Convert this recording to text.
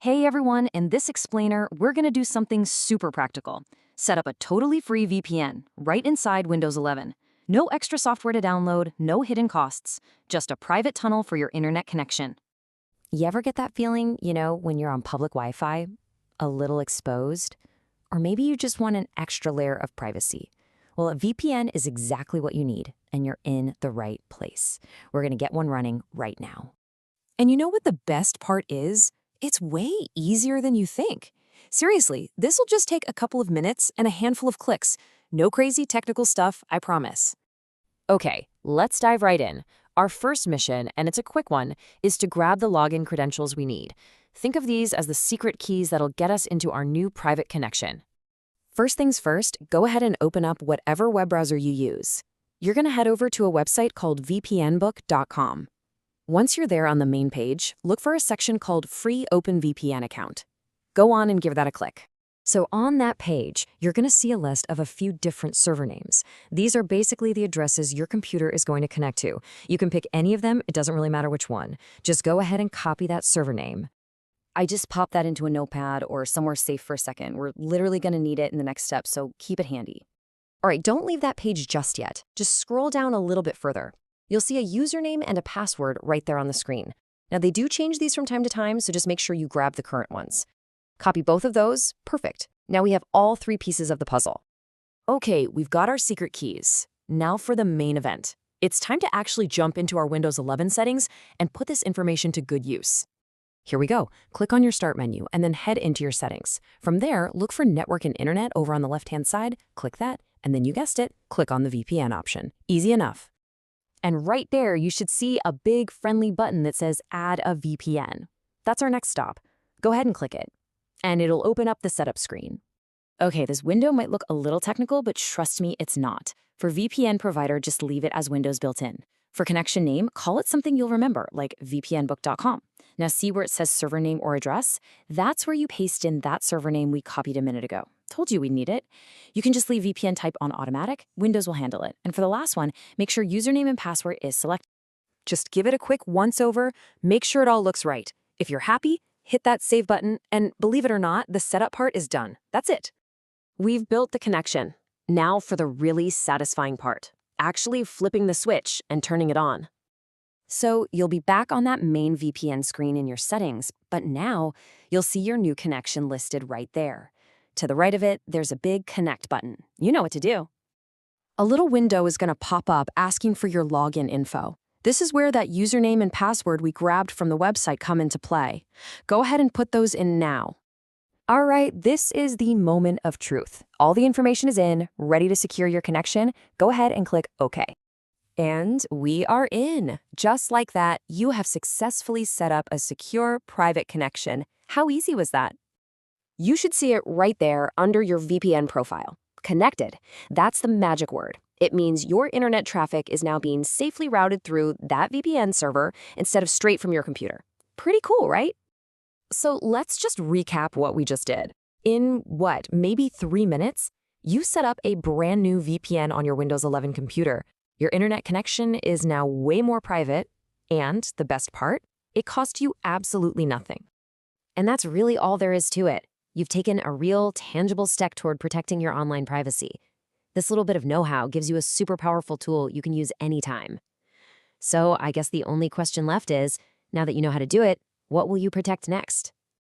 Hey everyone, in this explainer, we're going to do something super practical. Set up a totally free VPN right inside Windows 11. No extra software to download, no hidden costs, just a private tunnel for your internet connection. You ever get that feeling, when you're on public Wi-Fi, a little exposed? Or maybe you just want an extra layer of privacy. Well, a VPN is exactly what you need, and you're in the right place. We're going to get one running right now. And you know what the best part is? It's way easier than you think. Seriously, this will just take a couple of minutes and a handful of clicks. No crazy technical stuff, I promise. Okay, let's dive right in. Our first mission, and it's a quick one, is to grab the login credentials we need. Think of these as the secret keys that'll get us into our new private connection. First things first, go ahead and open up whatever web browser you use. You're going to head over to a website called vpnbook.com. Once you're there on the main page, look for a section called Free Open VPN Account. Go on and give that a click. So on that page, you're going to see a list of a few different server names. These are basically the addresses your computer is going to connect to. You can pick any of them, it doesn't really matter which one. Just go ahead and copy that server name. I just popped that into a notepad or somewhere safe for a second. We're literally going to need it in the next step, so keep it handy. All right, don't leave that page just yet. Just scroll down a little bit further. You'll see a username and a password right there on the screen. Now, they do change these from time to time, so just make sure you grab the current ones. Copy both of those. Perfect. Now we have all three pieces of the puzzle. Okay, we've got our secret keys. Now for the main event. It's time to actually jump into our Windows 11 settings and put this information to good use. Here we go. Click on your Start menu and then head into your settings. From there, look for Network and Internet over on the left-hand side. Click that, and then you guessed it, click on the VPN option. Easy enough. And right there, you should see a big friendly button that says Add a VPN. That's our next stop. Go ahead and click it, and it'll open up the setup screen. Okay, this window might look a little technical, but trust me, it's not. For VPN provider, just leave it as Windows built in. For connection name, call it something you'll remember, like vpnbook.com. Now see where it says server name or address? That's where you paste in that server name we copied a minute ago. Told you we'd need it. You can just leave VPN type on automatic. Windows will handle it. And for the last one, make sure username and password is selected. Just give it a quick once-over. Make sure it all looks right. If you're happy, hit that save button, and believe it or not, the setup part is done. That's it. We've built the connection. Now for the really satisfying part. Actually flipping the switch and turning it on. So you'll be back on that main VPN screen in your settings, but now you'll see your new connection listed right there. To the right of it, there's a big Connect button. You know what to do. A little window is going to pop up asking for your login info. This is where that username and password we grabbed from the website come into play. Go ahead and put those in now. All right, this is the moment of truth. All the information is in, ready to secure your connection. Go ahead and click OK. And we are in. Just like that, you have successfully set up a secure private connection. How easy was that? You should see it right there under your VPN profile. Connected. That's the magic word. It means your internet traffic is now being safely routed through that VPN server instead of straight from your computer. Pretty cool, right? So let's just recap what we just did. In maybe 3 minutes, you set up a brand new VPN on your Windows 11 computer. Your internet connection is now way more private, and the best part, it cost you absolutely nothing. And that's really all there is to it. You've taken a real, tangible step toward protecting your online privacy. This little bit of know-how gives you a super powerful tool you can use anytime. So I guess the only question left is, now that you know how to do it, what will you protect next?